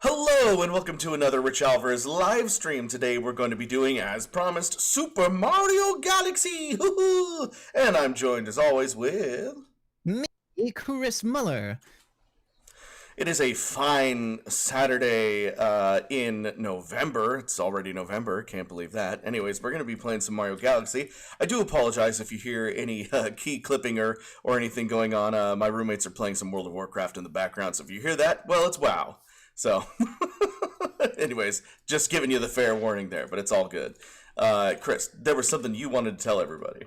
Hello and welcome to another RichAlvarez live stream. Today we're going to be doing, as promised, Super Mario Galaxy! And I'm joined as always with... Me, Chris Muller. It is a fine Saturday in November. It's already November, can't believe that. Anyways, we're going to be playing some Mario Galaxy. I do apologize if you hear any key clipping or anything going on. My roommates are playing some World of Warcraft in the background, so if you hear that, well, it's WoW. So, anyways, just giving you the fair warning there, but it's all good. Chris, there was something you wanted to tell everybody.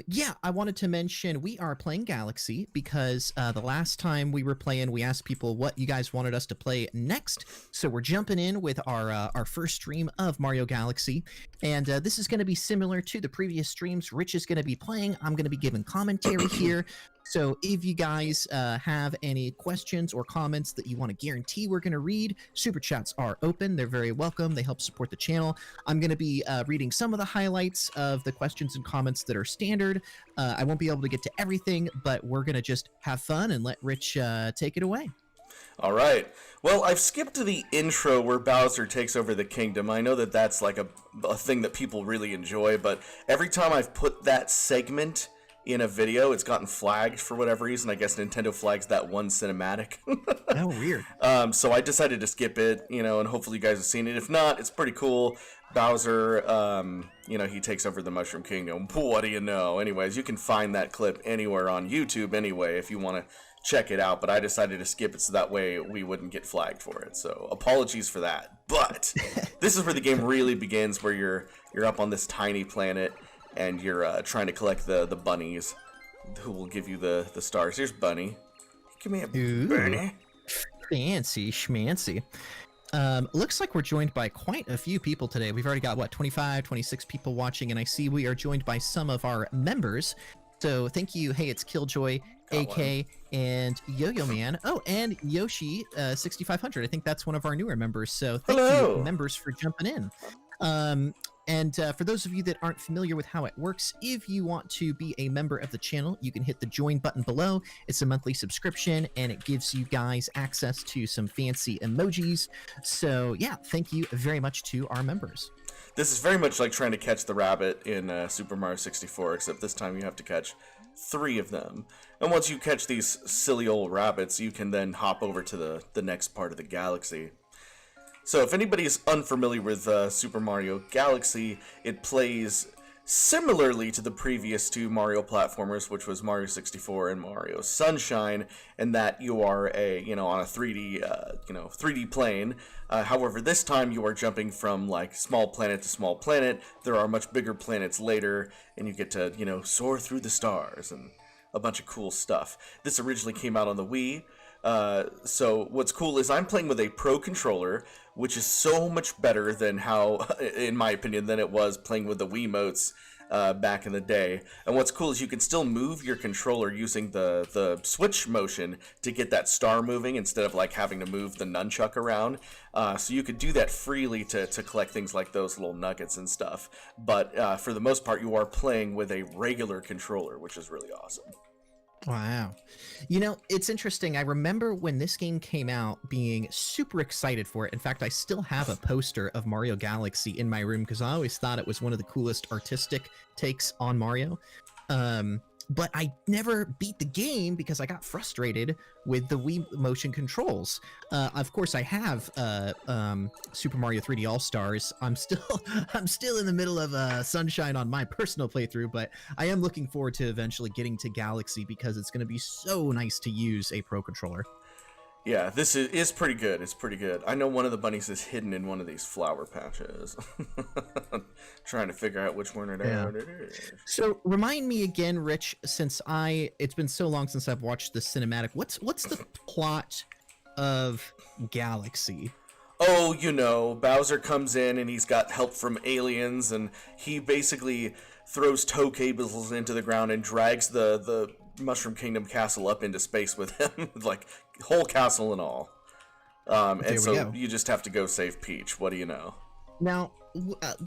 Yeah, I wanted to mention we are playing Galaxy because the last time we were playing, we asked people what you guys wanted us to play next. So we're jumping in with our first stream of Mario Galaxy, and this is going to be similar to the previous streams. Rich is going to be playing. I'm going to be giving commentary here. So if you guys have any questions or comments that you want to guarantee we're going to read, super chats are open. They're very welcome. They help support the channel. I'm going to be reading some of the highlights of the questions and comments that are standard. I won't be able to get to everything, but we're going to just have fun and let Rich take it away. All right. Well, I've skipped to the intro where Bowser takes over the kingdom. I know that that's like a thing that people really enjoy, but every time I've put that segment in a video, it's gotten flagged for whatever reason. I guess Nintendo flags that one cinematic. Oh, weird. So I decided to skip it, and hopefully you guys have seen it. If not, it's pretty cool. Bowser, he takes over the Mushroom Kingdom. What do you know? Anyways, you can find that clip anywhere on YouTube anyway if you want to check it out, but I decided to skip it so that way we wouldn't get flagged for it. So apologies for that. But this is where the game really begins, where you're up on this tiny planet and you're trying to collect the bunnies who will give you the stars. Here's Bunny. Give me a bunny. Fancy schmancy. Looks like we're joined by quite a few people today. We've already got, 25, 26 people watching, and I see we are joined by some of our members. So thank you. Hey, it's Killjoy, AK, and Yo-Yo Man. Oh, and Yoshi 6500. I think that's one of our newer members. So thank you, members, for jumping in. And for those of you that aren't familiar with how it works, if you want to be a member of the channel, you can hit the join button below. It's a monthly subscription, and it gives you guys access to some fancy emojis. So yeah, thank you very much to our members. This is very much like trying to catch the rabbit in Super Mario 64, except this time you have to catch 3 of them. And once you catch these silly old rabbits, you can then hop over to the next part of the galaxy. So if anybody is unfamiliar with Super Mario Galaxy, it plays similarly to the previous 2 Mario platformers, which was Mario 64 and Mario Sunshine, and that you are on a 3D plane. However, this time you are jumping from like small planet to small planet. There are much bigger planets later, and you get to soar through the stars and a bunch of cool stuff. This originally came out on the Wii. So what's cool is I'm playing with a Pro controller, which is so much better than how, in my opinion, than it was playing with the Wiimotes back in the day. And what's cool is you can still move your controller using the switch motion to get that star moving instead of like having to move the nunchuck around. So you could do that freely to collect things like those little nuggets and stuff. But for the most part, you are playing with a regular controller, which is really awesome. Wow. It's interesting. I remember when this game came out being super excited for it. In fact, I still have a poster of Mario Galaxy in my room because I always thought it was one of the coolest artistic takes on Mario. But I never beat the game because I got frustrated with the Wii motion controls. Of course, I have Super Mario 3D All-Stars. I'm still in the middle of Sunshine on my personal playthrough, but I am looking forward to eventually getting to Galaxy because it's going to be so nice to use a Pro Controller. Yeah, this is pretty good. It's pretty good. I know one of the bunnies is hidden in one of these flower patches. Trying to figure out which one it is. So remind me again, Rich, since it's been so long since I've watched the cinematic. What's the plot of Galaxy? Oh, Bowser comes in and he's got help from aliens, and he basically throws tow cables into the ground and drags the Mushroom Kingdom castle up into space with him, like whole castle and all. And so you just have to go save Peach. What do you know? Now,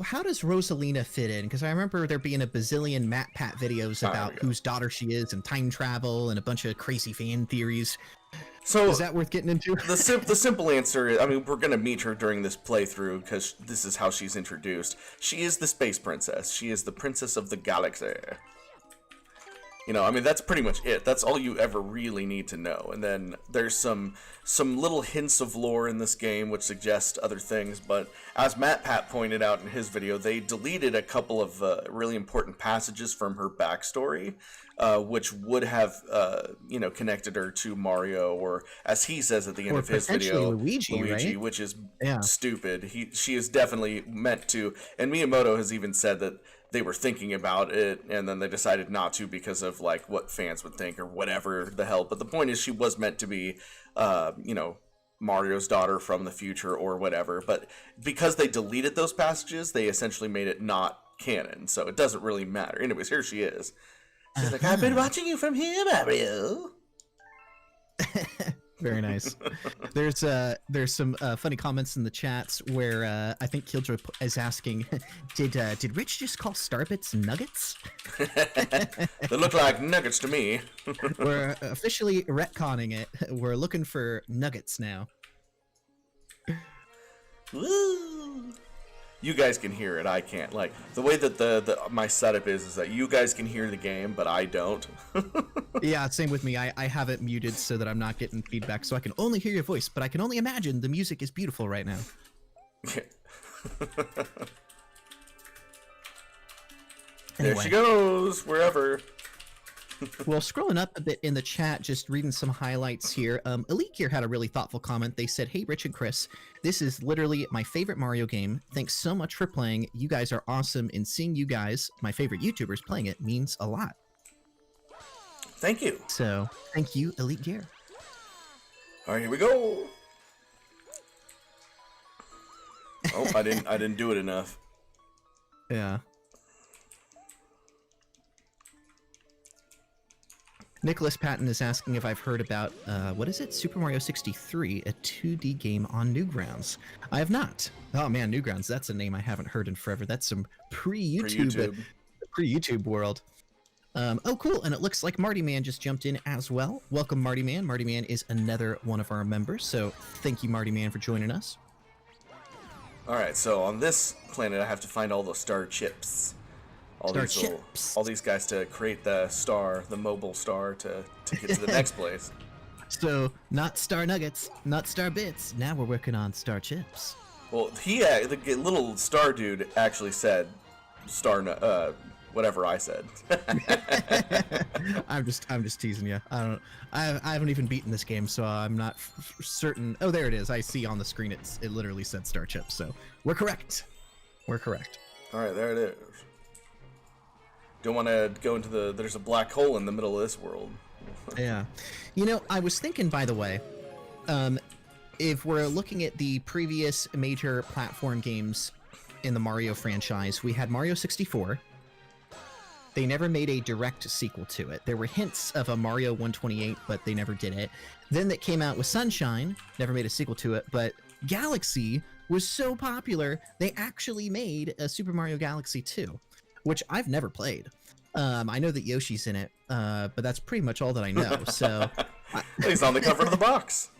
how does Rosalina fit in? Because I remember there being a bazillion Matt Pat videos about whose daughter she is and time travel and a bunch of crazy fan theories. So Is that worth getting into? the simple answer is, I mean, we're gonna meet her during this playthrough because this is how she's introduced. She is the space princess. She is the princess of the galaxy. You know, I mean, that's pretty much it. That's all you ever really need to know. And then there's some little hints of lore in this game which suggest other things. But as Matt Pat pointed out in his video, they deleted a couple of really important passages from her backstory, which would have, you know, connected her to Mario, or as he says at the end of his video, Luigi, right? which is stupid. She is definitely meant to, and Miyamoto has even said that they were thinking about it, and then they decided not to because of, like, what fans would think or whatever the hell. But the point is, she was meant to be, you know, Mario's daughter from the future or whatever. But because they deleted those passages, they essentially made it not canon. So it doesn't really matter. Anyways, here she is. She's like, I've been watching you from here, Mario. Very nice. There's some funny comments in the chats where I think Killjoy is asking, did Rich just call Starbits nuggets? They look like nuggets to me. We're officially retconning it. We're looking for nuggets now. Woo! You guys can hear it. I can't. Like, the way that my setup is that you guys can hear the game, but I don't. Yeah, same with me. I have it muted so that I'm not getting feedback, so I can only hear your voice, but I can only imagine the music is beautiful right now. There she goes, wherever. Well, scrolling up a bit in the chat, just reading some highlights here. Elite Gear had a really thoughtful comment. They said, hey, Rich and Chris, this is literally my favorite Mario game. Thanks so much for playing. You guys are awesome, and seeing you guys, my favorite YouTubers, playing it means a lot. Thank you. So, thank you, Elite Gear. All right, here we go. Oh, I didn't do it enough. Yeah. Nicholas Patton is asking if I've heard about, what is it? Super Mario 63, a 2D game on Newgrounds. I have not. Oh man, Newgrounds, that's a name I haven't heard in forever. That's some pre-YouTube world. Oh, cool, and it looks like Marty Man just jumped in as well. Welcome, Marty Man. Marty Man is another one of our members, so thank you, Marty Man, for joining us. Alright, so on this planet, I have to find all the star chips. All these guys to create the star, the mobile star, to get to the next place. So, not star nuggets, not star bits. Now we're working on star chips. Well, the little star dude actually said star, whatever I said. I'm just teasing you. I haven't even beaten this game, so I'm not certain. Oh, there it is. I see on the screen. It literally said star chips. So we're correct. We're correct. All right, there it is. Don't want to go into there's a black hole in the middle of this world. Yeah. You know, I was thinking, by the way, if we're looking at the previous major platform games in the Mario franchise, we had Mario 64. They never made a direct sequel to it. There were hints of a Mario 128, but they never did it. Then that came out with Sunshine, never made a sequel to it, but Galaxy was so popular, they actually made a Super Mario Galaxy 2. Which I've never played. I know that Yoshi's in it, but that's pretty much all that I know. So he's on the cover of the box.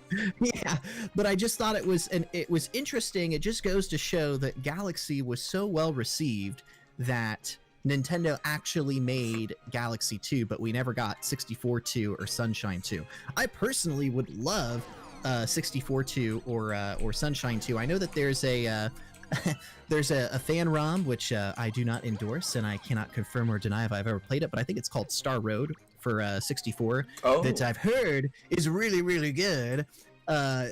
Yeah, but I just thought it was interesting. It just goes to show that Galaxy was so well received that Nintendo actually made Galaxy 2, but we never got 64 2 or Sunshine 2. I personally would love 64 2 or Sunshine 2. I know that there's a there's a fan ROM, which I do not endorse, and I cannot confirm or deny if I've ever played it, but I think it's called Star Road for 64, that I've heard is really, really good.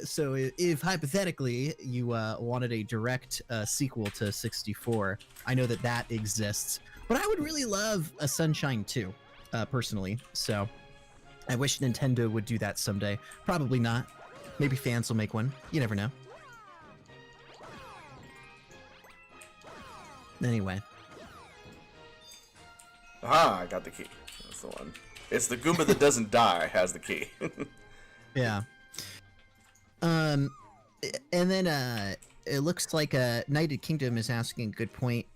So if hypothetically you wanted a direct sequel to 64, I know that exists, but I would really love a Sunshine 2, personally, so I wish Nintendo would do that someday. Probably not. Maybe fans will make one. You never know. Anyway. Ah, I got the key. That's the one. It's the Goomba that doesn't die has the key. Yeah. And then it looks like United Kingdom is asking a good point.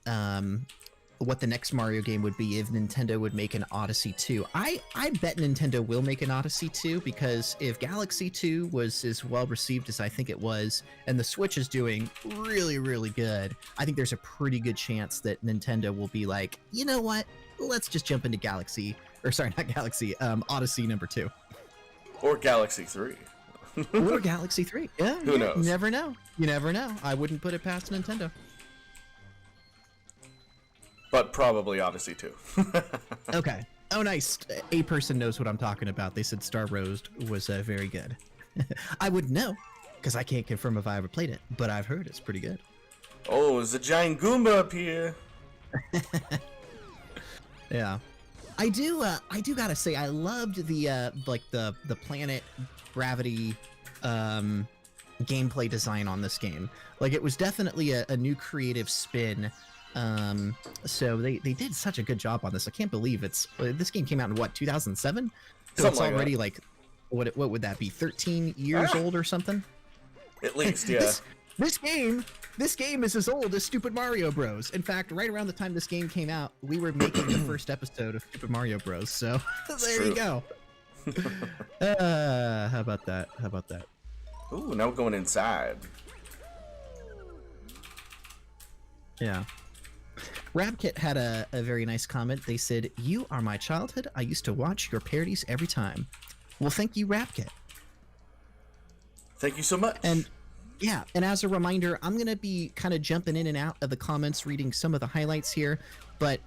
what the next Mario game would be if Nintendo would make an Odyssey 2. I bet Nintendo will make an Odyssey 2, because if Galaxy 2 was as well received as I think it was, and the Switch is doing really, really good, I think there's a pretty good chance that Nintendo will be like, you know what? Let's just jump into Galaxy, or sorry, not Galaxy, Odyssey number 2. Or Galaxy 3. Or Galaxy 3. Yeah, Who knows? You never know. You never know. I wouldn't put it past Nintendo. But probably Odyssey 2. Okay. Oh, nice. A person knows what I'm talking about. They said Star Roast was very good. I wouldn't know, because I can't confirm if I ever played it, but I've heard it's pretty good. Oh, there's a giant Goomba up here. Yeah. I do gotta say, I loved the the planet gravity gameplay design on this game. Like, it was definitely a new creative spin. So they did such a good job on this. I can't believe this game came out in what, 2007? So Something it's like already that. like what would that be, 13 years old or something? At least, yeah. This game is as old as Stupid Mario Bros. In fact, right around the time this game came out, we were making the first episode of Stupid Mario Bros. So there you go. How about that? How about that? Ooh, now we're going inside. Yeah. Rabkit had a very nice comment. They said, "You are my childhood. I used to watch your parodies every time." Well, thank you, Rabkit. Thank you so much. And yeah, and as a reminder, I'm going to be kind of jumping in and out of the comments, reading some of the highlights here. But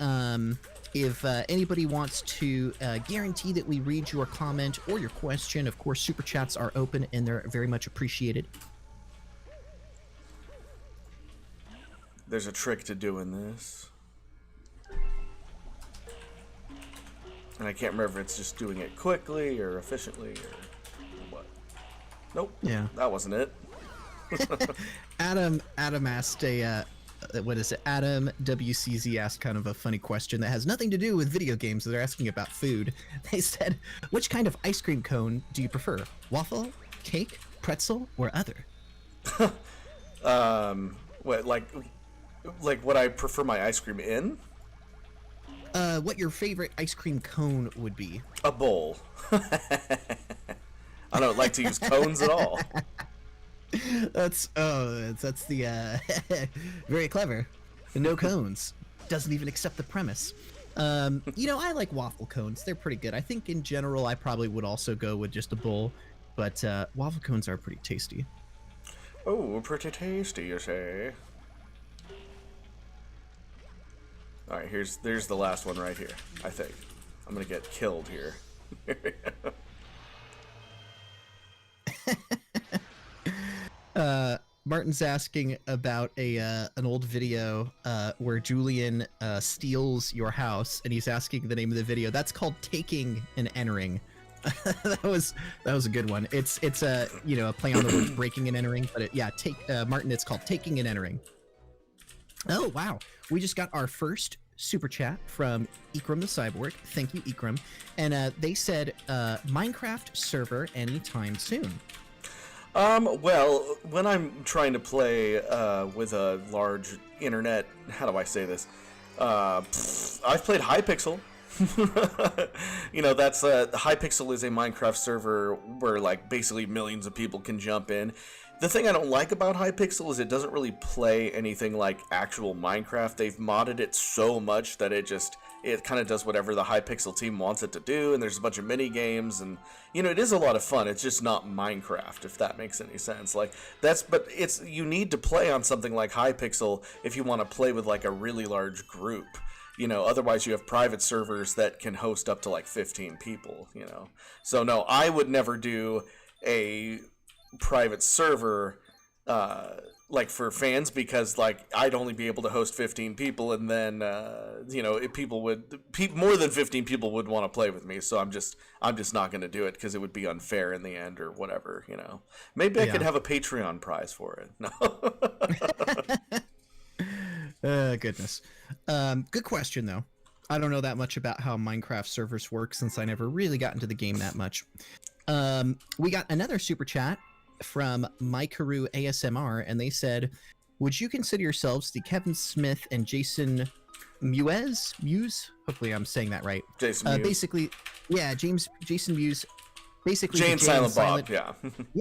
if anybody wants to guarantee that we read your comment or your question, of course, super chats are open and they're very much appreciated. There's a trick to doing this. And I can't remember if it's just doing it quickly or efficiently or what. Nope. Yeah. That wasn't it. Adam asked what is it? Adam WCZ asked kind of a funny question that has nothing to do with video games. They're asking about food. They said, which kind of ice cream cone do you prefer? Waffle, cake, pretzel, or other? What, like what I prefer my ice cream in? What your favorite ice cream cone would be? A bowl. I don't like to use cones at all. That's the very clever. No cones. Doesn't even accept the premise. I like waffle cones. They're pretty good. I think in general I probably would also go with just a bowl, but waffle cones are pretty tasty. Oh, pretty tasty, you say. All right, there's the last one right here. I think I'm gonna get killed here. Martin's asking about an old video where Julian steals your house, and he's asking the name of the video. That's called Taking and Entering. that was a good one. It's a a play on the words breaking and entering, but Martin, it's called Taking and Entering. Oh wow, we just got our first super chat from Ikram the Cyborg. Thank you, Ikram. And they said Minecraft server anytime soon. Well, when I'm trying to play with a large internet, how do I say this? I've played Hypixel. That's Hypixel is a Minecraft server where like basically millions of people can jump in. The thing I don't like about Hypixel is it doesn't really play anything like actual Minecraft. They've modded it so much that it kind of does whatever the Hypixel team wants it to do, and there's a bunch of mini games, and it is a lot of fun. It's just not Minecraft, if that makes any sense. You need to play on something like Hypixel if you want to play with like a really large group. Otherwise you have private servers that can host up to like 15 people, So no, I would never do a private server like for fans, because like I'd only be able to host 15 people, and then more than 15 people would want to play with me, so I'm just not going to do it because it would be unfair in the end or whatever. Maybe I could have a Patreon prize for it. No. Goodness. Good question though. I don't know that much about how Minecraft servers work since I never really got into the game that much. We got another super chat from Mikaru ASMR, and they said, would you consider yourselves the Kevin Smith and Jason Muse. Hopefully, I'm saying that right. Jason Mewes. Basically, yeah, Jason Mewes. Basically, Jay the and Silent Bob, yeah.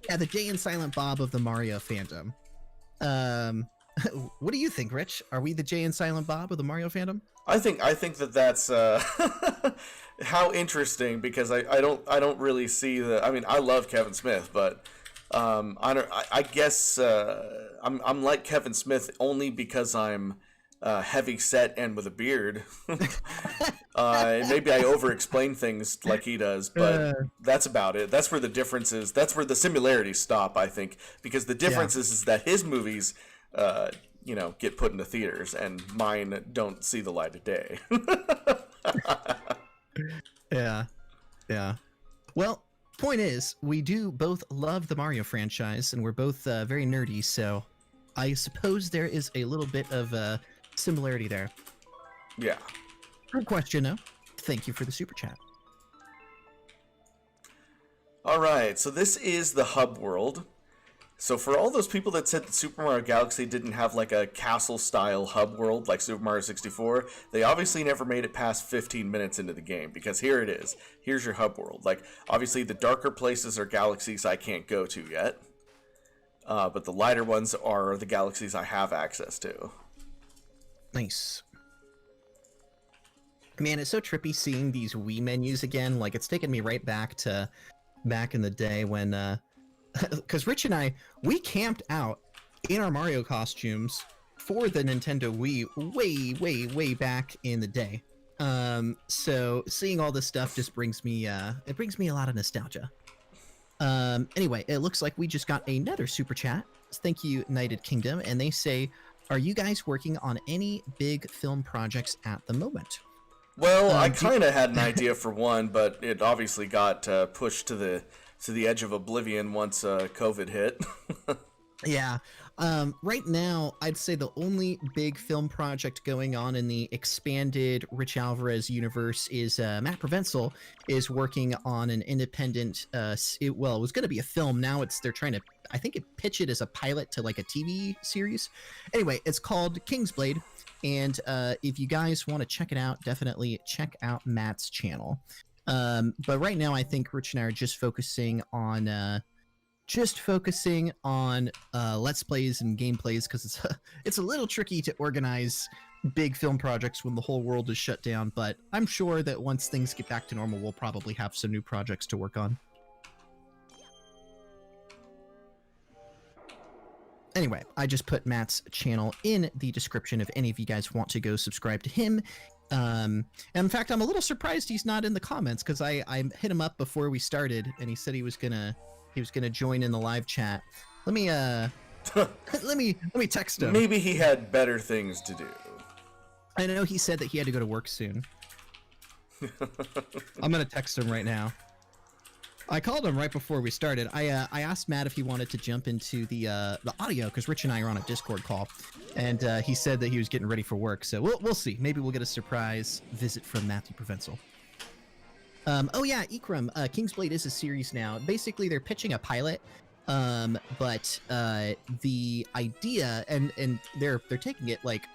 yeah, the Jay and Silent Bob of the Mario fandom. What do you think, Rich? Are we the Jay and Silent Bob of the Mario fandom? I think that's how interesting, because I don't really see the. I mean, I love Kevin Smith, but I guess I'm like Kevin Smith only because I'm heavy set and with a beard. Maybe I over-explain things like he does, but that's about it. That's where the differences. That's where the similarities stop, I think, because the difference is that his movies, get put into theaters, and mine don't see the light of day. Yeah. Well, point is, we do both love the Mario franchise, and we're both very nerdy, so I suppose there is a little bit of similarity there. Yeah. Good question, though. Thank you for the super chat. All right, so this is the hub world. So for all those people that said that Super Mario Galaxy didn't have like a castle-style hub world like Super Mario 64, they obviously never made it past 15 minutes into the game, because here it is. Here's your hub world. Like, obviously the darker places are galaxies I can't go to yet, but the lighter ones are the galaxies I have access to. Nice. Man, it's so trippy seeing these Wii menus again. Like, it's taken me right back to back in the day when... Because Rich and I, we camped out in our Mario costumes for the Nintendo Wii way back in the day. So seeing all this stuff just brings me a lot of nostalgia. Anyway, it looks like we just got another super chat. Thank you, United Kingdom, and they say, "Are you guys working on any big film projects at the moment?" Well, I kind of had an idea for one, but it obviously got pushed to the edge of oblivion once COVID hit. Yeah. Right now, I'd say the only big film project going on in the expanded RichAlvarez universe is Matt Provenzel is working on an independent. It was going to be a film. Now they're trying to, I think, pitch it as a pilot to like a TV series. Anyway, it's called Kingsblade, and if you guys want to check it out, definitely check out Matt's channel. But right now, I think Rich and I are just focusing on let's plays and gameplays, because it's a little tricky to organize big film projects when the whole world is shut down. But I'm sure that once things get back to normal, we'll probably have some new projects to work on. Anyway, I just put Matt's channel in the description if any of you guys want to go subscribe to him. And in fact, I'm a little surprised he's not in the comments, because I hit him up before we started, and he said he was gonna join in the live chat. Let me let me text him. Maybe he had better things to do. I know he said that he had to go to work soon. I'm gonna text him right now. I called him right before we started. I asked Matt if he wanted to jump into the audio, because Rich and I are on a Discord call, and he said that he was getting ready for work. So we'll see. Maybe we'll get a surprise visit from Matthew Provenzel. Oh yeah, Ikram. Kingsblade is a series now. Basically, they're pitching a pilot, but the idea and they're taking it like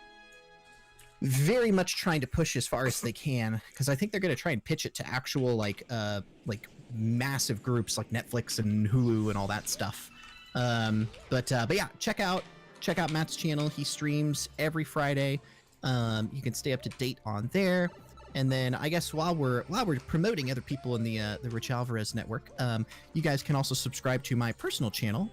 very much trying to push as far as they can, because I think they're going to try and pitch it to actual like massive groups like Netflix and Hulu and all that stuff. But yeah, check out Matt's channel. He streams every Friday. You can stay up to date on there. And then I guess while we're promoting other people in the RichAlvarez network, you guys can also subscribe to my personal channel,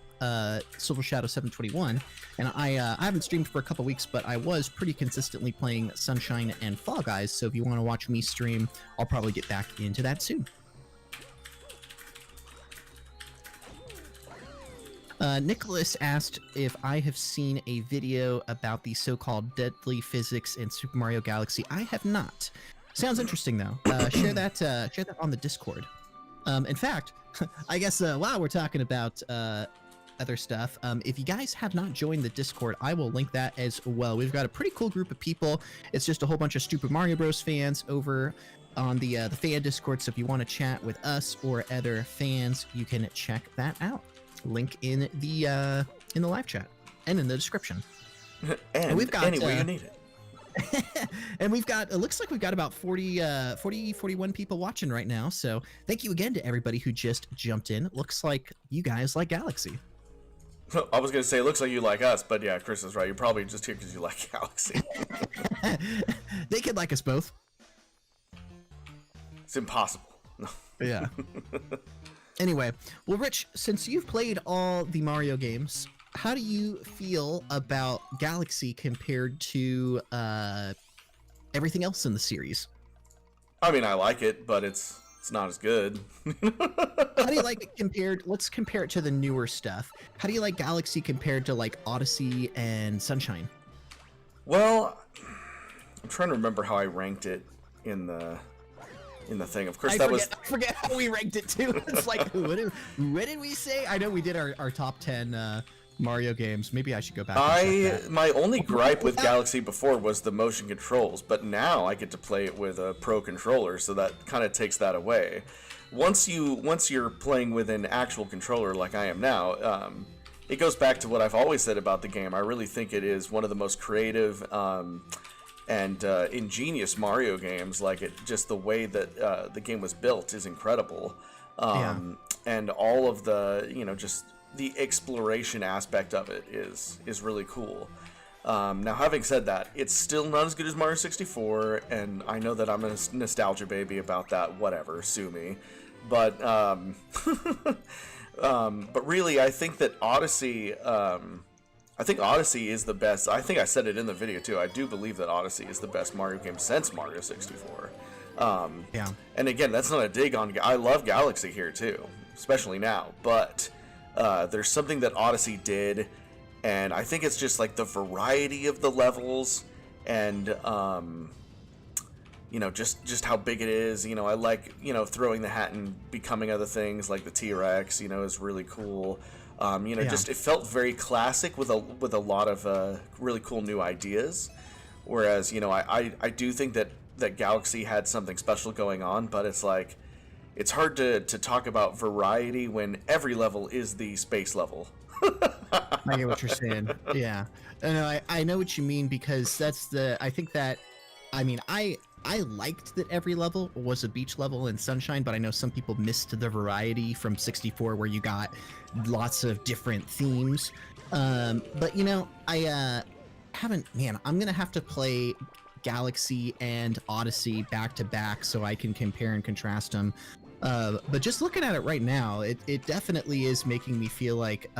Silver Shadow 721. And I haven't streamed for a couple weeks, but I was pretty consistently playing Sunshine and Fall Guys. So if you want to watch me stream, I'll probably get back into that soon. Nicholas asked if I have seen a video about the so-called deadly physics in Super Mario Galaxy. I have not. Sounds interesting, though. Share that on the Discord. In fact, I guess while we're talking about other stuff, if you guys have not joined the Discord, I will link that as well. We've got a pretty cool group of people. It's just a whole bunch of Super Mario Bros. Fans over on the fan Discord. So if you want to chat with us or other fans, you can check that out. Link in the live chat and in the description. and we've got anywhere you need it. And it looks like we've got about 41 people watching right now. So thank you again to everybody who just jumped in. Looks like you guys like Galaxy. I was going to say, it looks like you like us, but yeah, Chris is right. You're probably just here because you like Galaxy. They could like us both. It's impossible. Yeah. Anyway, well, Rich, since you've played all the Mario games, how do you feel about Galaxy compared to everything else in the series? I mean, I like it, but it's not as good. How do you like it compared? Let's compare it to the newer stuff. How do you like Galaxy compared to like Odyssey and Sunshine? Well, I'm trying to remember how I ranked it in the thing. Of course, I forget how we ranked it too. It's like, what did we say? I know we did our top 10 Mario games. Maybe I should go back and check that. My only gripe with Galaxy before was the motion controls, but now I get to play it with a pro controller, so that kind of takes that away. Once you're playing with an actual controller like I am now, it goes back to what I've always said about the game. I really think it is one of the most creative and ingenious Mario games. Like, just the way that the game was built is incredible. And all of the, just the exploration aspect of it is really cool. Now, having said that, it's still not as good as Mario 64, and I know that I'm a nostalgia baby about that. Whatever, sue me. But but really, I think that Odyssey. I think Odyssey is the best. I think I said it in the video too. I do believe that Odyssey is the best Mario game since Mario 64. Yeah. And again, that's not a dig on. I love Galaxy here too, especially now. But there's something that Odyssey did, and I think it's just like the variety of the levels, and just how big it is. I like throwing the hat and becoming other things like the T-Rex. Is really cool. Just it felt very classic with a lot of really cool new ideas. Whereas I do think that Galaxy had something special going on, but it's like, it's hard to talk about variety when every level is the space level. I get what you're saying. Yeah. I know what you mean, because I liked that every level was a beach level in Sunshine, but I know some people missed the variety from 64 where you got lots of different themes. But I I'm going to have to play Galaxy and Odyssey back to back so I can compare and contrast them. But just looking at it right now, it definitely is making me feel like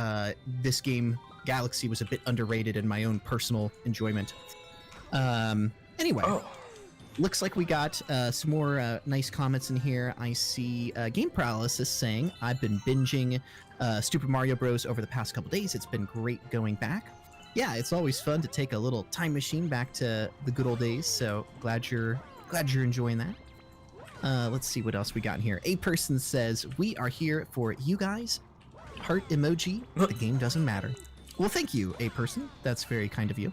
this game, Galaxy, was a bit underrated in my own personal enjoyment. Anyway, looks like we got some more nice comments in here. I see Game Paralysis saying, I've been binging Super Mario Bros. Over the past couple days. It's been great going back. Yeah, it's always fun to take a little time machine back to the good old days, so glad you're enjoying that. Let's see what else we got in here. A person says, we are here for you guys. Heart emoji. The game doesn't matter. Well, thank you, A person. That's very kind of you.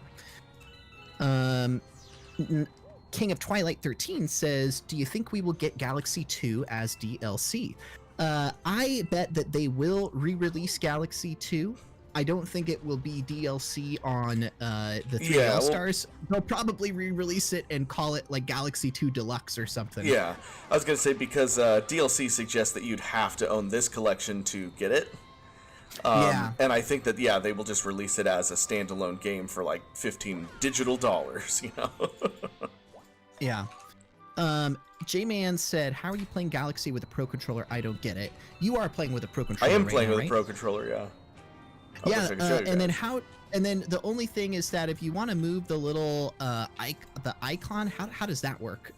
King of Twilight 13 says, do you think we will get Galaxy 2 as DLC? I bet that they will re-release Galaxy 2. I don't think it will be DLC on the 3 All-Stars. They'll probably re-release it and call it like Galaxy 2 Deluxe or something. Yeah, I was going to say, because DLC suggests that you'd have to own this collection to get it. And I think that, they will just release it as a standalone game for like $15 digital, Yeah. J-Man said, how are you playing Galaxy with a Pro Controller? I don't get it. You are playing with a Pro Controller. I am playing with a Pro Controller, yeah. And then the only thing is that if you want to move the little the icon, how does that work?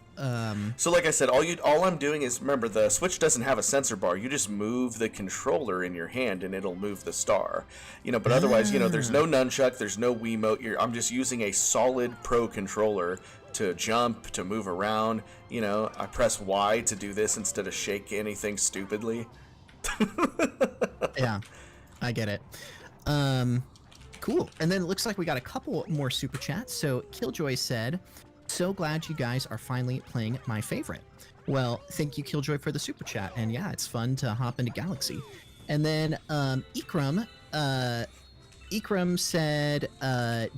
So like I said, all I'm doing is, remember, the Switch doesn't have a sensor bar. You just move the controller in your hand and it'll move the star. But otherwise, there's no nunchuck, there's no Wiimote. I'm just using a solid Pro controller to jump, to move around. I press Y to do this instead of shake anything stupidly. Yeah, I get it. Cool. And then it looks like we got a couple more super chats. So Killjoy said, so glad you guys are finally playing my favorite. Well, thank you, Killjoy, for the super chat. And yeah, it's fun to hop into Galaxy. And then Ikram said,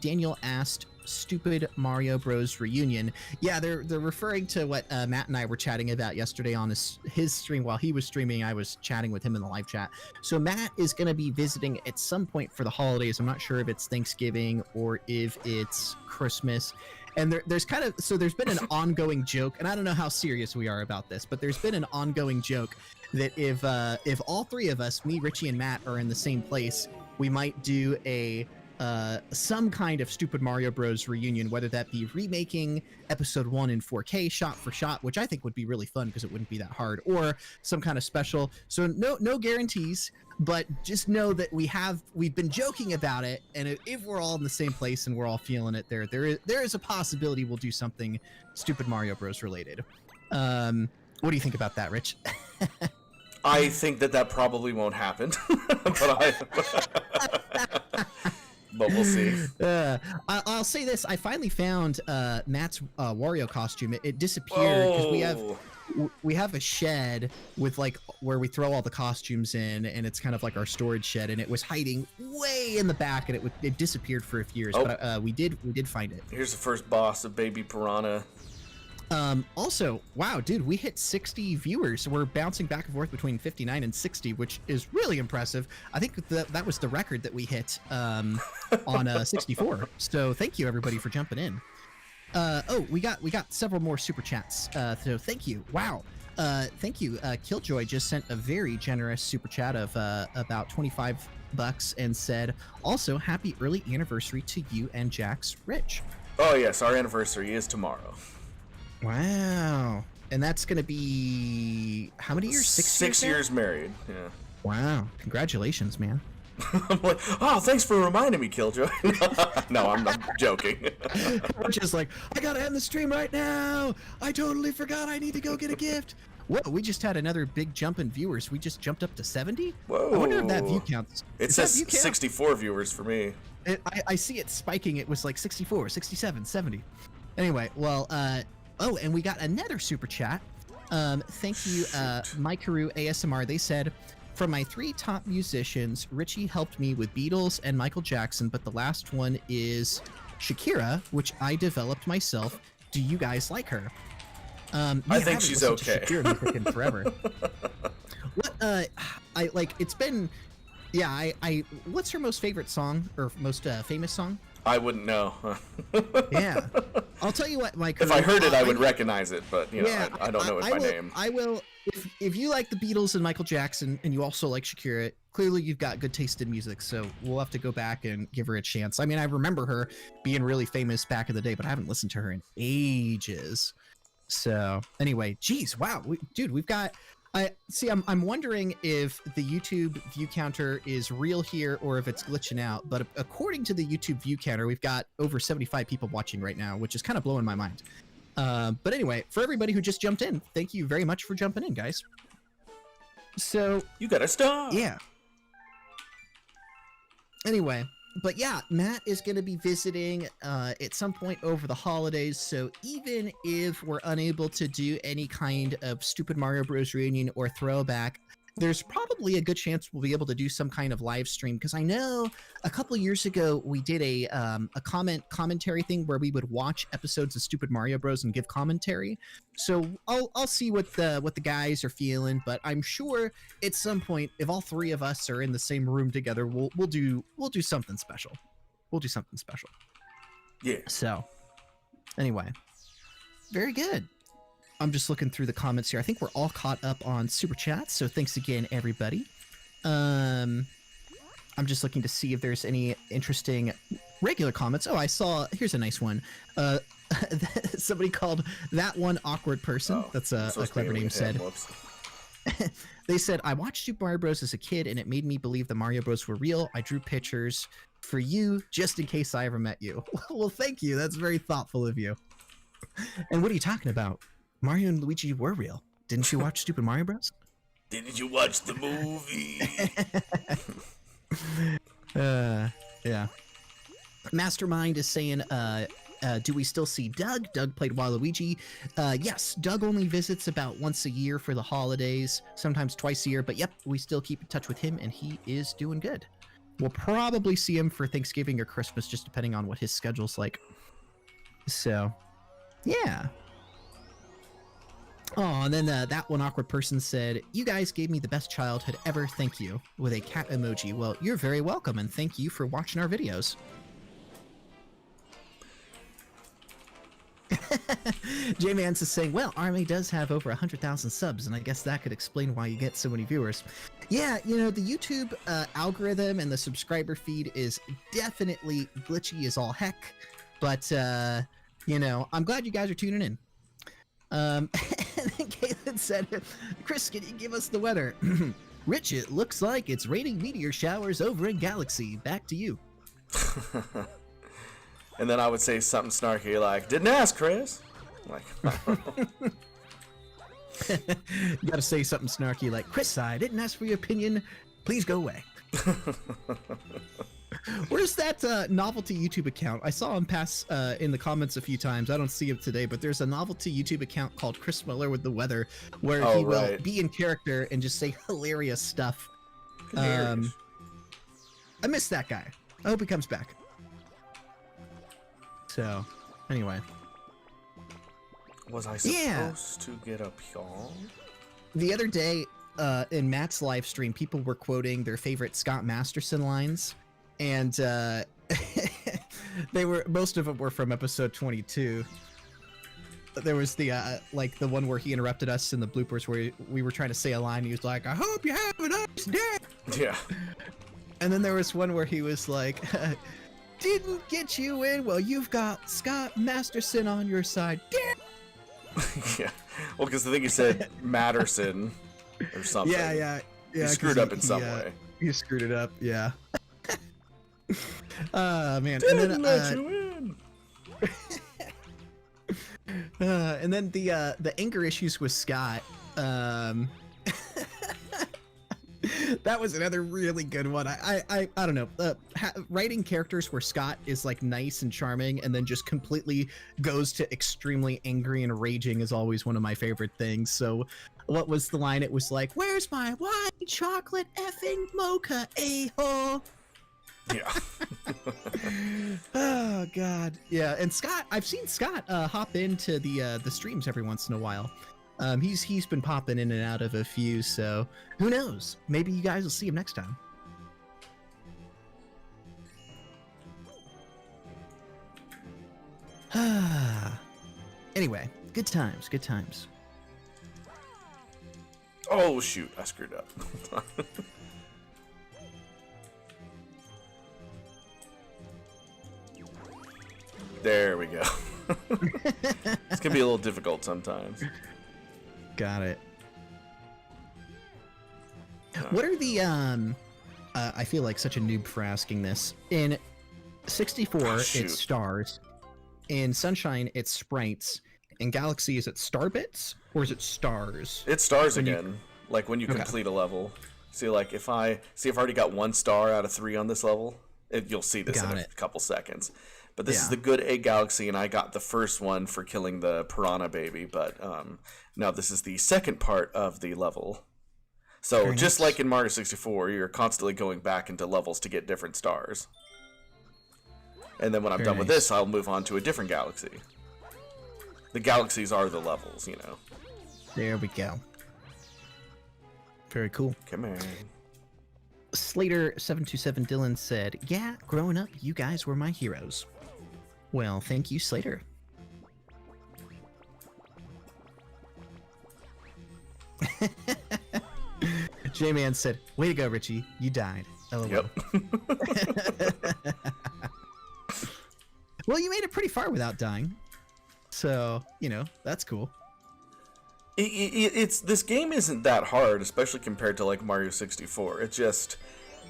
Daniel asked, Stupid Mario Bros. Reunion. Yeah, they're referring to what Matt and I were chatting about yesterday on his stream. While he was streaming, I was chatting with him in the live chat. So Matt is going to be visiting at some point for the holidays. I'm not sure if it's Thanksgiving or if it's Christmas. And there's been an ongoing joke, and I don't know how serious we are about this, but there's been an ongoing joke that if all three of us, me, Richie, and Matt, are in the same place, we might do some kind of Stupid Mario Bros. Reunion, whether that be remaking episode 1 in 4K shot for shot, which I think would be really fun because it wouldn't be that hard, or some kind of special. So no guarantees, but just know that we've been joking about it, and if we're all in the same place and we're all feeling it, there is a possibility we'll do something Stupid Mario Bros. Related. What do you think about that, Rich? I think that probably won't happen, but we'll see. I'll say this: I finally found Matt's Wario costume. It disappeared because we have a shed with where we throw all the costumes in, and it's kind of like our storage shed, and it was hiding way in the back, and it disappeared for a few years. But we did find it. Here's the first boss of Baby Piranha. Also, wow, dude, we hit 60 viewers. We're bouncing back and forth between 59 and 60, which is really impressive. I think that was the record that we hit on 64. So thank you everybody for jumping in. We got several more super chats. So thank you. Wow. Thank you. Killjoy just sent a very generous super chat of about $25 and said, also happy early anniversary to you and Jax Rich. Oh yes, our anniversary is tomorrow. Wow. And that's going to be how many years? 6 years married. Yeah. Wow. Congratulations, man. I'm like, oh, thanks for reminding me, Killjoy. No, I'm joking. We're just like, I got to end the stream right now. I totally forgot I need to go get a gift. Whoa, we just had another big jump in viewers. We just jumped up to 70. Whoa. I wonder if that view counts. It says 64 viewers for me. I see it spiking. It was like 64, 67, 70. Anyway, well, and we got another super chat. Thank you, Mikeru ASMR. They said, from my 3 top musicians, Richie helped me with Beatles and Michael Jackson, but the last one is Shakira, which I developed myself. Do you guys like her? I think she's okay. Shakira music in forever. What? It's been. Yeah, what's her most favorite song or most famous song? I wouldn't know. Yeah, I'll tell you what, Mike. If I heard it, I would recognize it, but I don't know it by name. I will. If you like the Beatles and Michael Jackson, and you also like Shakira, clearly you've got good taste in music. So we'll have to go back and give her a chance. I mean, I remember her being really famous back in the day, but I haven't listened to her in ages. So anyway, geez, wow, dude, we've got. I'm wondering if the YouTube view counter is real here or if it's glitching out. But according to the YouTube view counter, we've got over 75 people watching right now, which is kind of blowing my mind. But anyway, for everybody who just jumped in, thank you very much for jumping in, guys. So you gotta stop. Yeah. Anyway, but yeah, Matt is going to be visiting at some point over the holidays. So even if we're unable to do any kind of Stupid Mario Bros. Reunion or throwback, there's probably a good chance we'll be able to do some kind of live stream. Because I know a couple of years ago we did a commentary thing where we would watch episodes of Stupid Mario Bros. And give commentary. So I'll see what the guys are feeling, but I'm sure at some point, if all 3 of us are in the same room together, we'll do something special. We'll do something special. Yeah. So anyway, very good. I'm just looking through the comments here. I think we're all caught up on super chats, so thanks again, everybody. I'm just looking to see if there's any interesting regular comments. Oh, I saw. Here's a nice one. Somebody called that one awkward person. Oh, that's a clever name. Said. They said, I watched Super Mario Bros. As a kid, and it made me believe the Mario Bros. Were real. I drew pictures for you just in case I ever met you. Well, thank you. That's very thoughtful of you. And what are you talking about? Mario and Luigi were real. Didn't you watch Stupid Mario Bros? Didn't you watch the movie? Yeah. Mastermind is saying, do we still see Doug? Doug played Waluigi. Yes, Doug only visits about once a year for the holidays, sometimes twice a year, but yep, we still keep in touch with him, and he is doing good. We'll probably see him for Thanksgiving or Christmas, just depending on what his schedule's like. So, yeah. Oh, and then that one awkward person said, "You guys gave me the best childhood ever. Thank you," with a cat emoji. Well, you're very welcome, and thank you for watching our videos. J-Mans is saying, well, Army does have over 100,000 subs, and I guess that could explain why you get so many viewers. Yeah, you know, the YouTube algorithm and the subscriber feed is definitely glitchy as all heck, but, you know, I'm glad you guys are tuning in. And then Caitlin said, Chris, can you give us the weather? Rich, it looks like it's raining meteor showers over in Galaxy. Back to you. And then I would say something snarky like, "Didn't ask, Chris." Like, You gotta say something snarky like, Chris, I didn't ask for your opinion. Please go away. Where's that novelty YouTube account? I saw him pass in the comments a few times. I don't see him today, but there's a novelty YouTube account called Chris Miller with the weather, where he will be in character and just say hilarious stuff. I miss that guy. I hope he comes back. So, anyway. Was I supposed to get up here? The other day, in Matt's live stream, people were quoting their favorite Scott Masterson lines, and most of them were from episode 22. There was the like the one where he interrupted us in the bloopers where we were trying to say a line. He was like, "I hope you have a nice day." Yeah. And then there was one where he was like, "Didn't get you in? Well, you've got Scott Masterson on your side." Yeah. Well, because I think he said Matterson or something. Yeah. He screwed up in some way. He screwed it up. Yeah. Man. Didn't and then, let you in. And then the anger issues with Scott. That was another really good one. I don't know. Writing characters where Scott is like nice and charming and then just completely goes to extremely angry and raging is always one of my favorite things. So what was the line? It was like, "Where's my white chocolate effing mocha, a-hole?" Yeah. Oh God. Yeah. And Scott, I've seen Scott hop into the streams every once in a while. He's been popping in and out of a few, so who knows? Maybe you guys will see him next time. Anyway, good times, good times. Oh shoot, I screwed up. There we go. It's gonna be a little difficult sometimes. Got it. What are the I feel like such a noob for asking this. In 64 it's stars. In Sunshine it's sprites. In Galaxy is it star bits or is it stars? It's stars again. Like when you complete a level. See, like if I've already got 1 star out of 3 on this level, you'll see this in a couple seconds. But this is the good egg galaxy, and I got the first one for killing the piranha baby. But now this is the second part of the level. So very just like in Mario 64, you're constantly going back into levels to get different stars. And then when I'm done with this, I'll move on to a different galaxy. The galaxies are the levels, you know. There we go. Very cool. Come on. Slater727 Dylan said, "Yeah, growing up, you guys were my heroes." Well, thank you, Slater. J-Man said, "Way to go, Richie. You died." LOL. Yep. Well, you made it pretty far without dying. So, you know, that's cool. This game isn't that hard, especially compared to like Mario 64. It just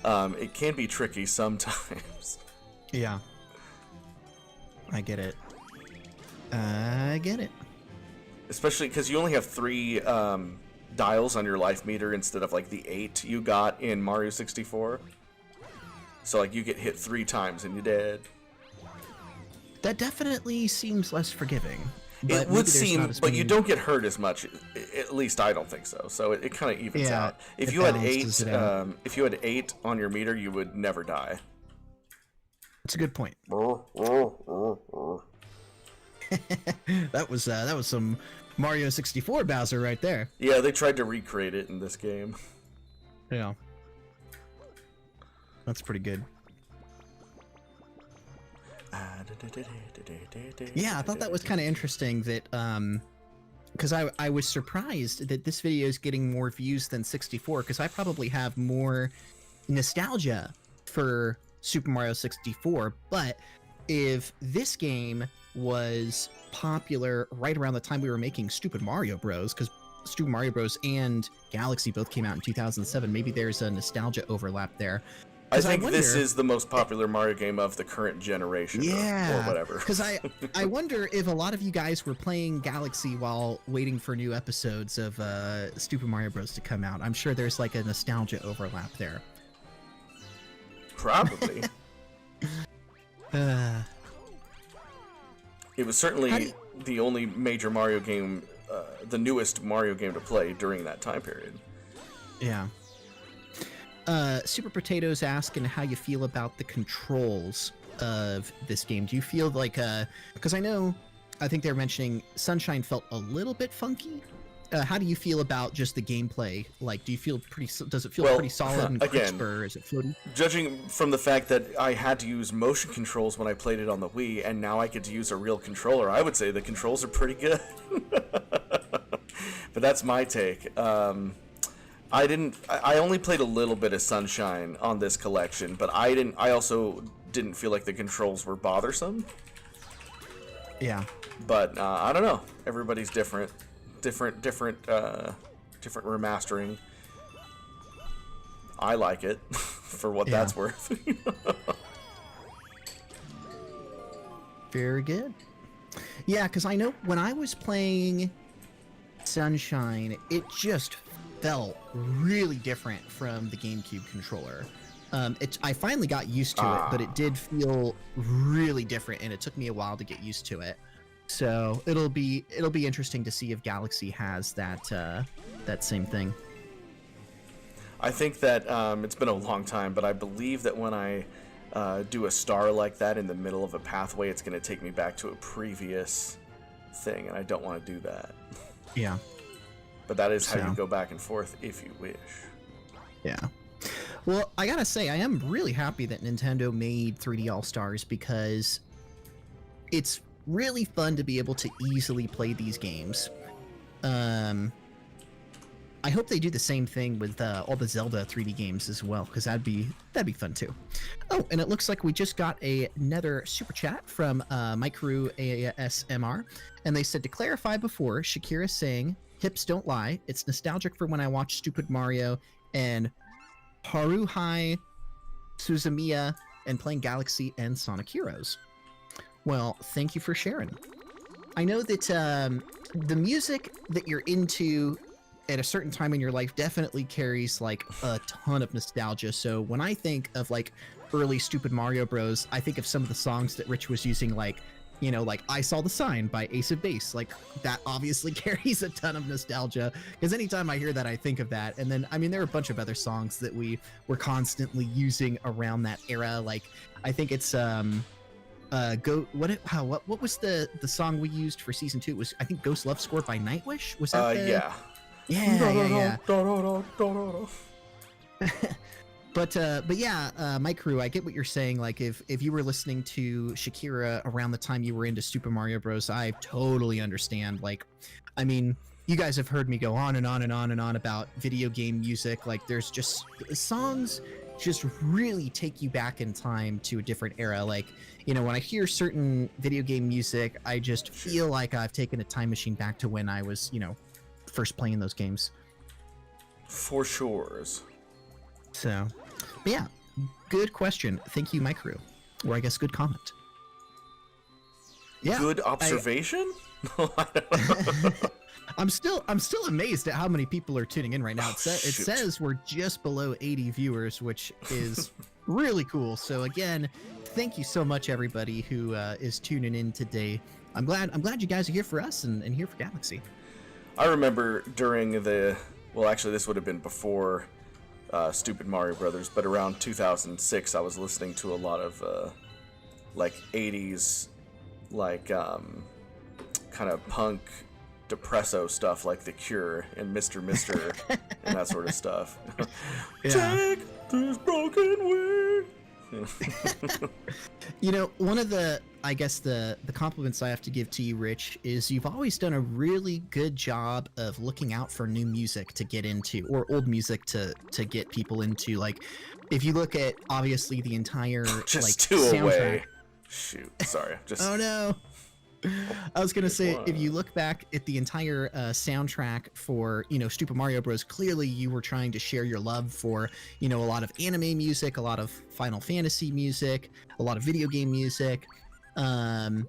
it can be tricky sometimes. Yeah. I get it. I get it. Especially because you only have 3 dials on your life meter instead of like the 8 you got in Mario 64. So like you get hit 3 times and you're dead. That definitely seems less forgiving. It would seem, but you don't get hurt as much. At least I don't think so. So it kind of evens out. If you had 8 on your meter, you would never die. That's a good point. That was some Mario 64 Bowser right there. Yeah, they tried to recreate it in this game. Yeah. That's pretty good. Yeah, I thought that was kind of interesting that because I was surprised that this video is getting more views than 64, because I probably have more nostalgia for Super Mario 64, but if this game was popular right around the time we were making Stupid Mario Bros, because Super Mario Bros and Galaxy both came out in 2007, maybe there's a nostalgia overlap there. I think this is the most popular Mario game of the current generation, or whatever. Because I wonder if a lot of you guys were playing Galaxy while waiting for new episodes of Super Mario Bros. To come out. I'm sure there's like a nostalgia overlap there. Probably. It was certainly the only major Mario game, the newest Mario game to play during that time period. Yeah. Super Potatoes asking how you feel about the controls of this game. Do you feel like, because I think they're mentioning Sunshine felt a little bit funky. How do you feel about just the gameplay? Like, do you feel does it feel pretty solid and crisp, or is it floaty? Judging from the fact that I had to use motion controls when I played it on the Wii, and now I get to use a real controller, I would say the controls are pretty good. But that's my take. I only played a little bit of Sunshine on this collection, but I also didn't feel like the controls were bothersome. Yeah. But I don't know. Everybody's different remastering. I like it for what that's worth. Very good. Yeah, because I know when I was playing Sunshine, it just felt really different from the GameCube controller. I finally got used to it, but it did feel really different, and it took me a while to get used to it. So it'll be interesting to see if Galaxy has that same thing. I think that it's been a long time, but I believe that when I do a star like that in the middle of a pathway, it's going to take me back to a previous thing, and I don't want to do that. Yeah. But that is how you go back and forth if you wish. Yeah. Well, I gotta say, I am really happy that Nintendo made 3D All-Stars, because it's really fun to be able to easily play these games. I hope they do the same thing with all the Zelda 3D games as well, because that'd be fun too. Oh, and it looks like we just got another super chat from Micro ASMR, and they said, to clarify before, Shakira saying, "Hips don't lie. It's nostalgic for when I watched Stupid Mario and Haruhi Suzumiya and playing Galaxy and Sonic Heroes." Well, thank you for sharing. I know that the music that you're into at a certain time in your life definitely carries like a ton of nostalgia. So when I think of like early Stupid Mario Bros, I think of some of the songs that Rich was using, like, you know, like I Saw the Sign by Ace of Base. Like, that obviously carries a ton of nostalgia, because anytime I hear that, I think of that. And then, I mean, there are a bunch of other songs that we were constantly using around that era. Like, I think it's what was the song we used for season 2? It was, I think, Ghost Love Score by Nightwish. Was that yeah. Yeah. But yeah, Mike Crew, I get what you're saying. Like, if you were listening to Shakira around the time you were into Super Mario Bros, I totally understand. Like, I mean, you guys have heard me go on and on and on and on about video game music. Like, there's just songs just really take you back in time to a different era. Like, you know, when I hear certain video game music, I just feel like I've taken a time machine back to when I was, you know, first playing those games. For sure. So, but yeah, good question. Thank you, Micro. Or I guess good comment. Yeah. Good observation? I'm still amazed at how many people are tuning in right now. It says we're just below 80 viewers, which is really cool. So again, thank you so much, everybody who is tuning in today. I'm glad you guys are here for us and here for Galaxy. I remember during well, actually, this would have been before Stupid Mario Brothers, but around 2006, I was listening to a lot of like 80s, like kind of punk depresso stuff like The Cure and Mr. Mister and that sort of stuff. Yeah. Take this broken wing. You know, one of the, I guess the compliments I have to give to you, Rich, is you've always done a really good job of looking out for new music to get into, or old music to get people into. Like, if you look at obviously the entire Just like two soundtrack. away. Shoot, sorry. Just Oh no. I was gonna say, if you look back at the entire soundtrack for, you know, Super Mario Bros., clearly you were trying to share your love for, you know, a lot of anime music, a lot of Final Fantasy music, a lot of video game music, and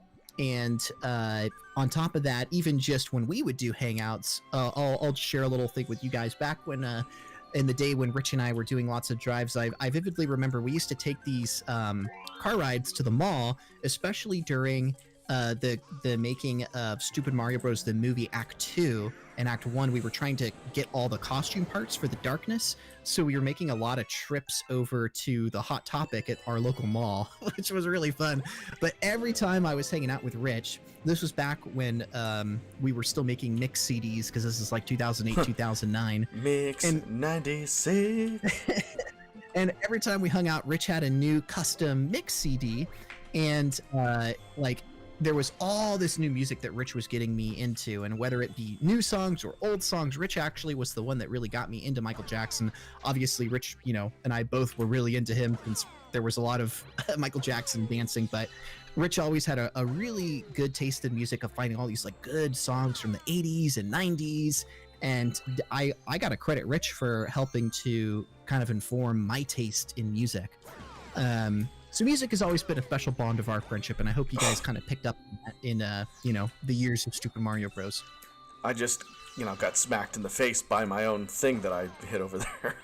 on top of that, even just when we would do hangouts, I'll share a little thing with you guys. Back when in the day when Rich and I were doing lots of drives, I vividly remember we used to take these car rides to the mall, especially during the making of Stupid Mario Bros. The movie Act 2 and Act 1. We were trying to get all the costume parts for the darkness, so we were making a lot of trips over to the Hot Topic at our local mall, which was really fun. But every time I was hanging out with Rich, this was back when we were still making mix CDs, because this is like 2008, 2009. Mix and 96. And every time we hung out, Rich had a new custom mix CD, and like, there was all this new music that Rich was getting me into, and whether it be new songs or old songs, Rich actually was the one that really got me into Michael Jackson. Obviously, Rich, you know, and I both were really into him since there was a lot of Michael Jackson dancing, but Rich always had a really good taste in music, of finding all these like good songs from the 80s and 90s, and I gotta credit Rich for helping to kind of inform my taste in music. So music has always been a special bond of our friendship, and I hope you guys kind of picked up in you know, the years of Super Mario Bros. I just, you know, got smacked in the face by my own thing that I hit over there.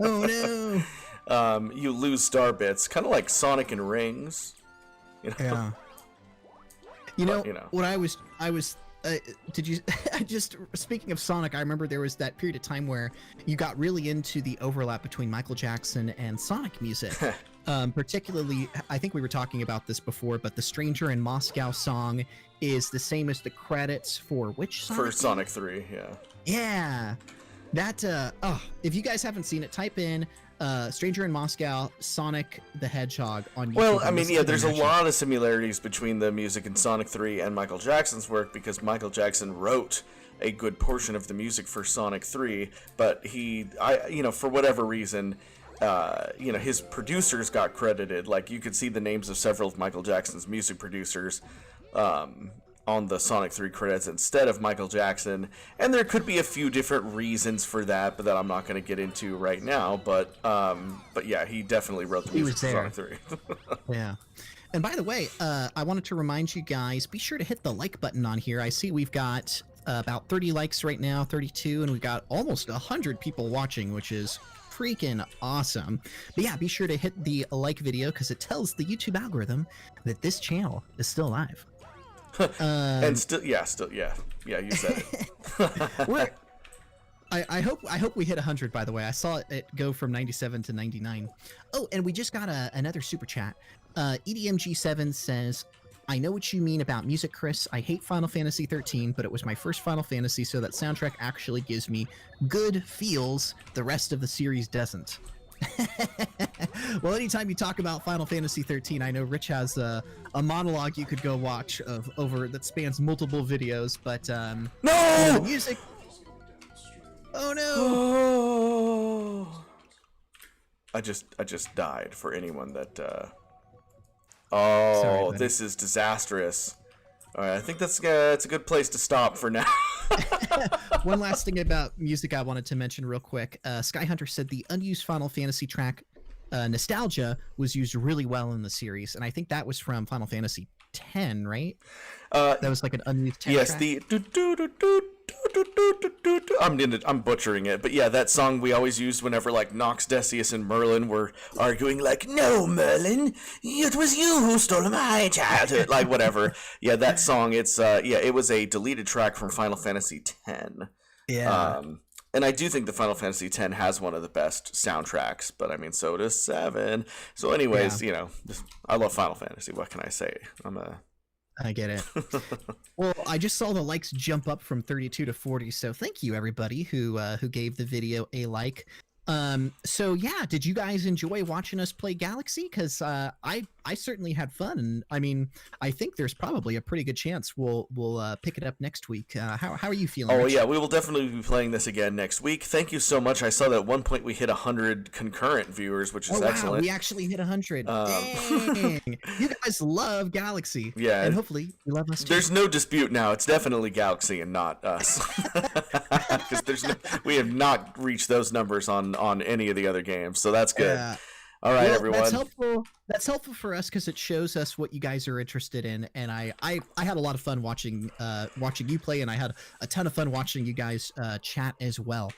Oh no! You lose star bits, kind of like Sonic and Rings. You know? Yeah. You know, But, you know. what I was did you just, speaking of Sonic, I remember there was that period of time where you got really into the overlap between Michael Jackson and Sonic music. Particularly, I think we were talking about this before, but the Stranger in Moscow song is the same as the credits for which Sonic? For Sonic 3, yeah. Yeah. That, if you guys haven't seen it, type in Stranger in Moscow, Sonic the Hedgehog on YouTube. Well, I mean, yeah, there's a Action. lot of similarities between the music in Sonic 3 and Michael Jackson's work, because Michael Jackson wrote a good portion of the music for Sonic 3, but you know, for whatever reason, you know, his producers got credited. Like, you could see the names of several of Michael Jackson's music producers on the Sonic 3 credits instead of Michael Jackson, and there could be a few different reasons for that, but that I'm not going to get into right now. But yeah, he definitely wrote the music for Sonic 3. Yeah. And by the way, I wanted to remind you guys, be sure to hit the like button on here. I see we've got about 30 likes right now, 32, and we've got almost 100 people watching, which is freaking awesome. But yeah, be sure to hit the like video, because it tells the YouTube algorithm that this channel is still live. And you said it. I hope we hit 100. By the way, I saw it go from 97 to 99. Oh, and we just got another super chat. EDMG7 says, I know what you mean about music, Chris. I hate Final Fantasy 13, but it was my first Final Fantasy, so that soundtrack actually gives me good feels. The rest of the series doesn't. Well, anytime you talk about Final Fantasy 13, I know Rich has a monologue you could go watch that spans multiple videos, but No! the music. Oh no! Oh. I just died for anyone that Sorry, buddy. This is disastrous. All right, I think that's a good place to stop for now. One last thing about music I wanted to mention real quick. Skyhunter said the unused Final Fantasy track, Nostalgia, was used really well in the series, and I think that was from Final Fantasy X, right? That was like an unused 10 Yes, track? the I'm butchering it, but yeah, that song we always used whenever like Nox, Decius, and Merlin were arguing, like, "No, Merlin, it was you who stole my childhood," like whatever. Yeah, that song. It was a deleted track from Final Fantasy X. Yeah. And I do think the Final Fantasy X has one of the best soundtracks, but I mean, so does 7. So anyways, you know, I love Final Fantasy. What can I say? I'm a I get it. Well, I just saw the likes jump up from 32 to 40, so thank you everybody who gave the video a like. So yeah, did you guys enjoy watching us play Galaxy? Because I certainly had fun, and I mean, I think there's probably a pretty good chance we'll pick it up next week. How are you feeling? Oh Rich? yeah, we will definitely be playing this again next week. Thank you so much. I saw that at one point we hit 100 concurrent viewers, which is wow, excellent. we actually hit 100. Dang. You guys love Galaxy. Yeah, and hopefully you love us too. There's no dispute now. It's definitely Galaxy and not us, because we have not reached those numbers on any of the other games. So that's good. All right, everyone. That's helpful for us because it shows us what you guys are interested in, and I had a lot of fun watching you play, and I had a ton of fun watching you guys chat as well.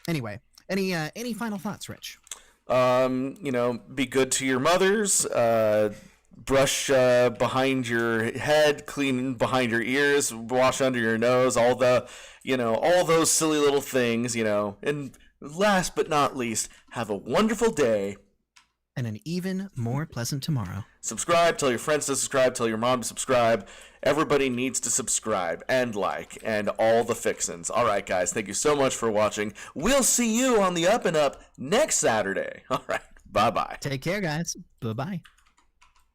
Anyway, any final thoughts, Rich? Be good to your mothers. Brush behind your head, clean behind your ears, wash under your nose, all those silly little things, and last but not least, have a wonderful day. And an even more pleasant tomorrow. Subscribe, tell your friends to subscribe, tell your mom to subscribe. Everybody needs to subscribe and like and all the fixins. All right, guys, thank you so much for watching. We'll see you on the Up and Up next Saturday. All right, bye-bye. Take care, guys. Bye-bye.